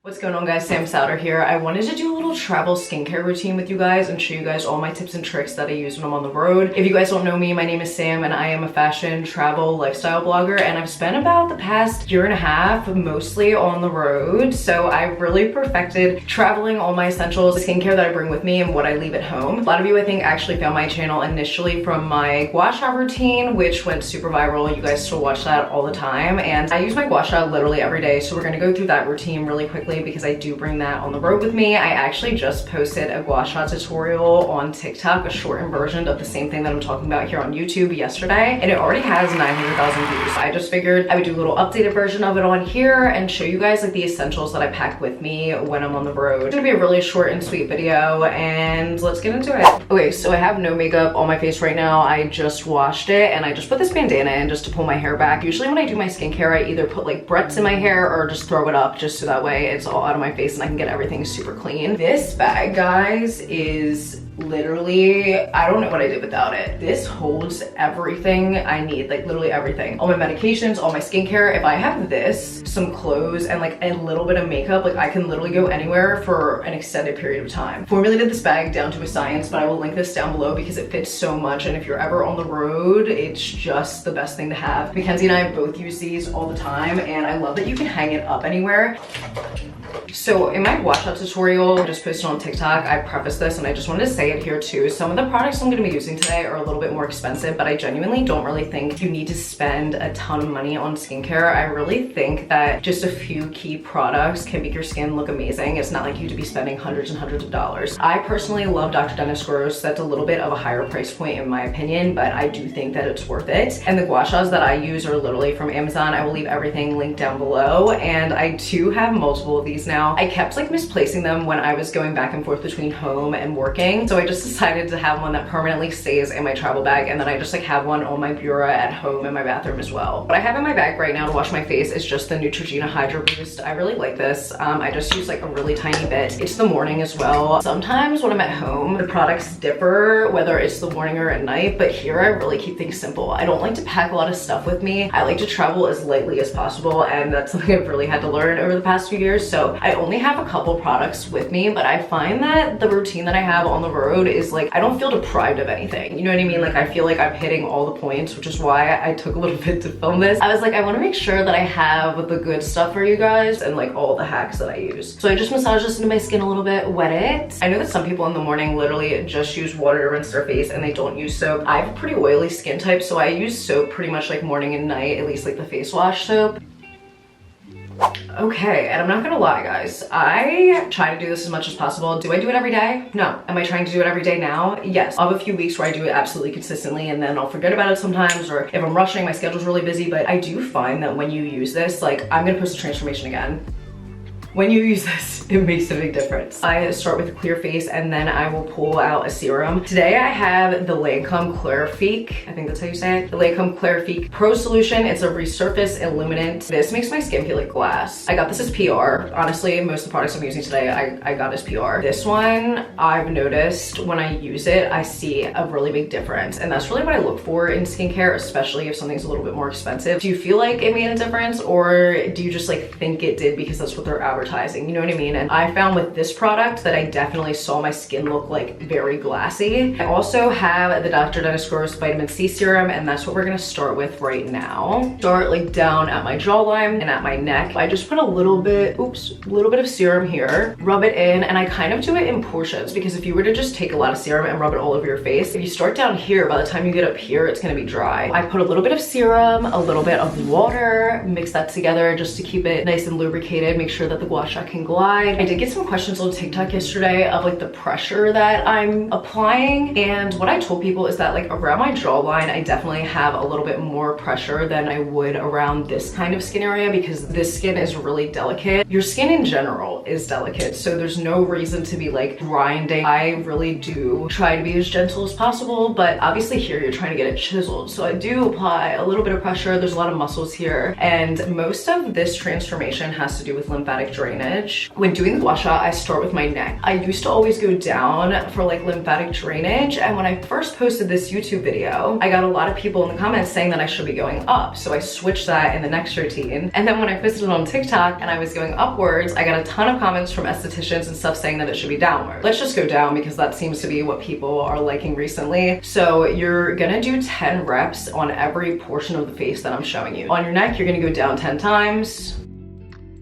What's going on, guys? Sam Souter here. I wanted to do a little travel skincare routine with you guys and show you guys all my tips and tricks that I use when I'm on the road. If you guys don't know me, my name is Sam and I am a fashion, travel, lifestyle blogger, and I've spent about the past year and a half mostly on the road. So I've really perfected traveling, all my essentials, the skincare that I bring with me and what I leave at home. A lot of you, I think, actually found my channel initially from my Gua Sha routine, which went super viral. You guys still watch that all the time. And I use my Gua Sha literally every day. So we're gonna go through that routine really quickly because I do bring that on the road with me. I actually just posted a Gua Sha tutorial on TikTok, a shortened version of the same thing that I'm talking about here on YouTube yesterday, and it already has 900,000 views. I just figured I would do a little updated version of it on here and show you guys like the essentials that I pack with me when I'm on the road. It's gonna be a really short and sweet video, and let's get into it. Okay, so I have no makeup on my face right now. I just washed it and I just put this bandana in just to pull my hair back. Usually when I do my skincare, I either put like breadths in my hair or just throw it up just so that way it's all out of my face and I can get everything super clean. This bag, guys, is literally, I don't know what I did without it. This holds everything I need, like literally everything. All my medications, all my skincare. If I have this, some clothes, and like a little bit of makeup, like I can literally go anywhere for an extended period of time. Formulated this bag down to a science, but I will link this down below because it fits so much, and if you're ever on the road, it's just the best thing to have. Mackenzie and I both use these all the time, and I love that you can hang it up anywhere. So in my Gua Sha tutorial I just posted on TikTok, I prefaced this and I just wanted to say it here too. Some of the products I'm going to be using today are a little bit more expensive, but I genuinely don't really think you need to spend a ton of money on skincare. I really think that just a few key products can make your skin look amazing. It's not like you have to be spending hundreds and hundreds of dollars. I personally love Dr. Dennis Gross. That's a little bit of a higher price point in my opinion, but I do think that it's worth it. And the Gua Shas that I use are literally from Amazon. I will leave everything linked down below, and I do have multiple of these now. I kept like misplacing them when I was going back and forth between home and working, so I just decided to have one that permanently stays in my travel bag, and then I just like have one on my bureau at home in my bathroom as well. What I have in my bag right now to wash my face is just the Neutrogena Hydro Boost. I really like this. I just use like a really tiny bit. It's the morning as well. Sometimes when I'm at home, the products differ whether it's the morning or at night, but here I really keep things simple. I don't like to pack a lot of stuff with me. I like to travel as lightly as possible, and that's something I've really had to learn over the past few years. So I only have a couple products with me, but I find that the routine that I have on the road is like, I don't feel deprived of anything. You know what I mean? Like I feel like I'm hitting all the points, which is why I took a little bit to film this. I was like, I want to make sure that I have the good stuff for you guys and like all the hacks that I use. So I just massage this into my skin a little bit, wet it. I know that some people in the morning literally just use water to rinse their face and they don't use soap. I have a pretty oily skin type, so I use soap pretty much like morning and night, at least like the face wash soap. Okay, and I'm not gonna lie, guys, I try to do this as much as possible. Do I do it every day? No. Am I trying to do it every day now? Yes. I'll have a few weeks where I do it absolutely consistently and then I'll forget about it sometimes, or if I'm rushing, my schedule's really busy, but I do find that when you use this, like I'm gonna post a transformation again. When you use this, it makes a big difference. I start with a clear face and then I will pull out a serum. Today I have the Lancome Clarifique, I think that's how you say it. The Lancome Clarifique Pro Solution. It's a resurface illuminant. This makes my skin feel like glass. I got this as PR. Honestly, most of the products I'm using today, I got as PR. This one, I've noticed when I use it, I see a really big difference. And that's really what I look for in skincare, especially if something's a little bit more expensive. Do you feel like it made a difference, or do you just like think it did because that's what they're advertising? You know what I mean? And I found with this product that I definitely saw my skin look like very glassy. I also have the Dr. Dennis Gross Vitamin C Serum, and that's what we're gonna start with right now. Start like down at my jawline and at my neck. I just put a little bit, a little bit of serum here, rub it in, and I kind of do it in portions because if you were to just take a lot of serum and rub it all over your face, if you start down here, by the time you get up here, it's gonna be dry. I put a little bit of serum, a little bit of water, mix that together just to keep it nice and lubricated, make sure that the Gua Sha can glide. I did get some questions on TikTok yesterday of like the pressure that I'm applying, and what I told people is that like around my jawline I definitely have a little bit more pressure than I would around this kind of skin area because this skin is really delicate. Your skin in general is delicate, so there's no reason to be like grinding. I really do try to be as gentle as possible, but obviously here you're trying to get it chiseled, so I do apply a little bit of pressure. There's a lot of muscles here, and most of this transformation has to do with lymphatic drainage. When doing the Gua Sha, I start with my neck. I used to always go down for like lymphatic drainage, and when I first posted this YouTube video, I got a lot of people in the comments saying that I should be going up. So I switched that in the next routine. And then when I posted it on TikTok and I was going upwards, I got a ton of comments from estheticians and stuff saying that it should be downward. Let's just go down because that seems to be what people are liking recently. So you're gonna do 10 reps on every portion of the face that I'm showing you. On your neck, you're gonna go down 10 times.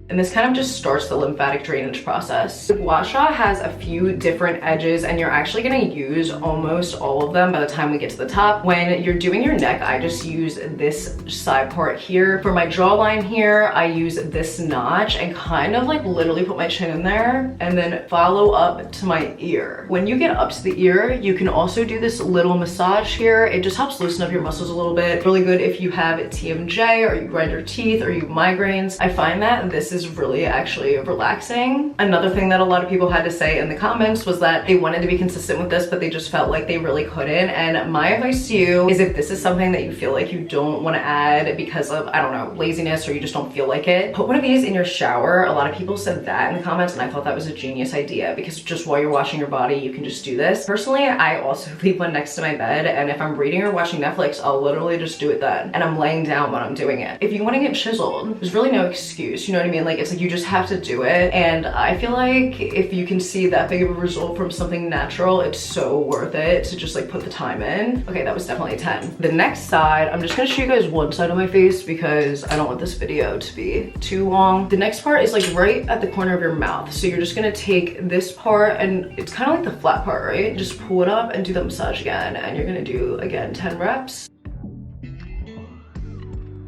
And this kind of just starts the lymphatic drainage process. The Gua Sha has a few different edges and you're actually gonna use almost all of them by the time we get to the top. When you're doing your neck, I just use this side part here. For my jawline here, I use this notch and kind of like literally put my chin in there and then follow up to my ear. When you get up to the ear, you can also do this little massage here. It just helps loosen up your muscles a little bit. Really good if you have TMJ or you grind your teeth or you have migraines. I find that this is really actually relaxing. Another thing that a lot of people had to say in the comments was that they wanted to be consistent with this, but they just felt like they really couldn't. And my advice to you is if this is something that you feel like you don't want to add because of, I don't know, laziness, or you just don't feel like it, put one of these in your shower. A lot of people said that in the comments, and I thought that was a genius idea because just while you're washing your body, you can just do this. Personally, I also leave one next to my bed, and if I'm reading or watching Netflix, I'll literally just do it then. And I'm laying down when I'm doing it. If you want to get chiseled, there's really no excuse, you know what I mean? Like, it's like you just have to do it. And I feel like if you can see that big of a result from something natural, it's so worth it to just like put the time in. Okay, that was definitely a 10. The next side, I'm just gonna show you guys one side of my face because I don't want this video to be too long. The next part is like right at the corner of your mouth. So you're just gonna take this part, and it's kind of like the flat part, right? Just pull it up and do the massage again. And you're gonna do, again, 10 reps.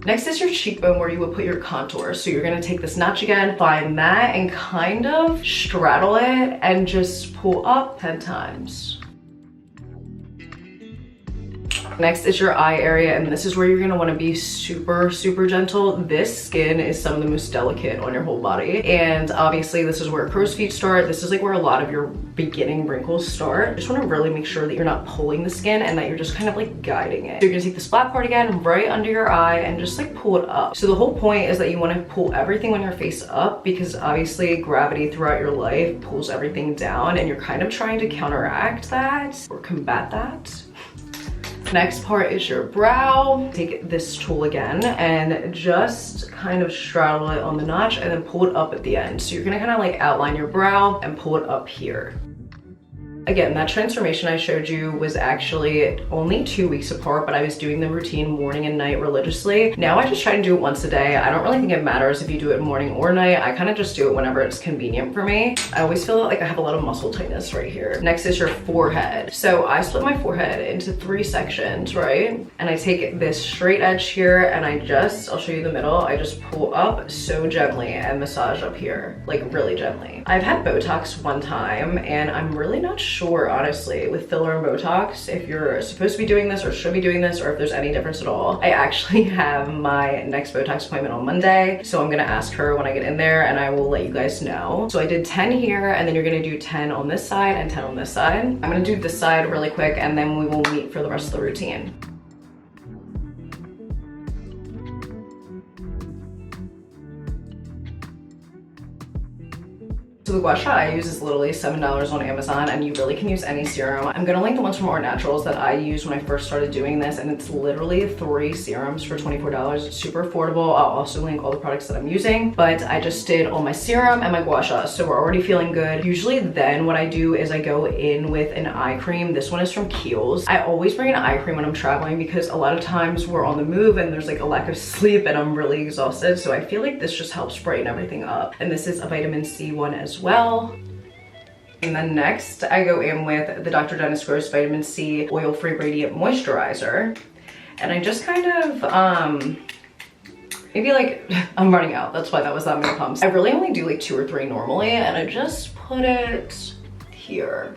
Next is your cheekbone where you would put your contour. So you're gonna take this notch again, find that, and kind of straddle it and just pull up 10 times. Next is your eye area, and this is where you're gonna wanna be super, super gentle. This skin is some of the most delicate on your whole body. And obviously this is where crow's feet start. This is like where a lot of your beginning wrinkles start. Just wanna really make sure that you're not pulling the skin and that you're just kind of like guiding it. So you're gonna take this flat part again, right under your eye, and just like pull it up. So the whole point is that you wanna pull everything on your face up because obviously gravity throughout your life pulls everything down, and you're kind of trying to counteract that or combat that. Next part is your brow. Take this tool again and just kind of straddle it on the notch and then pull it up at the end. So you're gonna kind of like outline your brow and pull it up here. Again, that transformation I showed you was actually only 2 weeks apart, but I was doing the routine morning and night religiously. Now I just try to do it once a day. I don't really think it matters if you do it morning or night. I kind of just do it whenever it's convenient for me. I always feel like I have a lot of muscle tightness right here. Next is your forehead. So I split my forehead into 3 sections, right? And I take this straight edge here and I'll show you the middle. I just pull up so gently and massage up here, like really gently. I've had Botox one time and I'm really not sure, honestly, with filler and Botox, if you're supposed to be doing this or should be doing this, or if there's any difference at all. I actually have my next Botox appointment on Monday, so I'm gonna ask her when I get in there and I will let you guys know. So I did 10 here, and then you're gonna do 10 on this side and 10 on this side. I'm gonna do this side really quick and then we will meet for the rest of the routine. So the Gua Sha I use is literally $7 on Amazon, and you really can use any serum. I'm gonna link the ones from Art Naturals that I used when I first started doing this, and it's literally 3 serums for $24. It's super affordable. I'll also link all the products that I'm using, but I just did all my serum and my Gua Sha, so we're already feeling good. Usually then what I do is I go in with an eye cream. This one is from Kiehl's. I always bring an eye cream when I'm traveling because a lot of times we're on the move and there's like a lack of sleep and I'm really exhausted, so I feel like this just helps brighten everything up. And this is a vitamin C one as well. And then next I go in with the Dr. Dennis Gross Vitamin C Oil-Free Radiant Moisturizer. And I just kind of, maybe like, I'm running out. That's why that was that many pumps. I really only do like 2 or 3 normally, and I just put it here.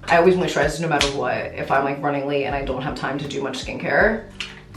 I always moisturize no matter what if I'm like running late and I don't have time to do much skincare.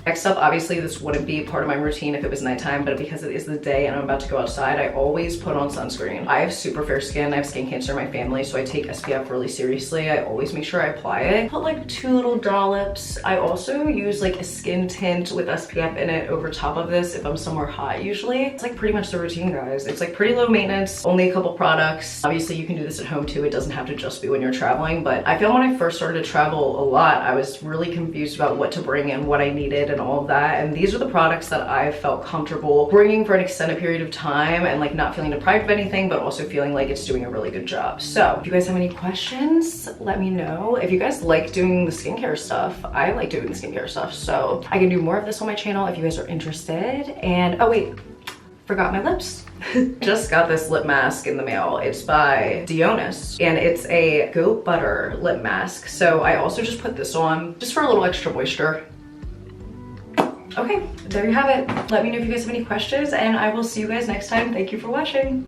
Next up, obviously this wouldn't be part of my routine if it was nighttime, but because it is the day and I'm about to go outside, I always put on sunscreen. I have super fair skin. I have skin cancer in my family, so I take SPF really seriously. I always make sure I apply it. Put like 2 little dollops. I also use like a skin tint with SPF in it over top of this if I'm somewhere hot usually. It's like pretty much the routine, guys. It's like pretty low maintenance, only a couple products. Obviously you can do this at home too. It doesn't have to just be when you're traveling, but I feel when I first started to travel a lot, I was really confused about what to bring and what I needed and all of that. And these are the products that I felt comfortable bringing for an extended period of time and like not feeling deprived of anything, but also feeling like it's doing a really good job. So if you guys have any questions, let me know. If you guys like doing the skincare stuff, I like doing the skincare stuff, so I can do more of this on my channel if you guys are interested. And oh wait, forgot my lips. Just got this lip mask in the mail. It's by Dionis and it's a goat butter lip mask. So I also just put this on just for a little extra moisture. Okay, there you have it. Let me know if you guys have any questions and I will see you guys next time. Thank you for watching.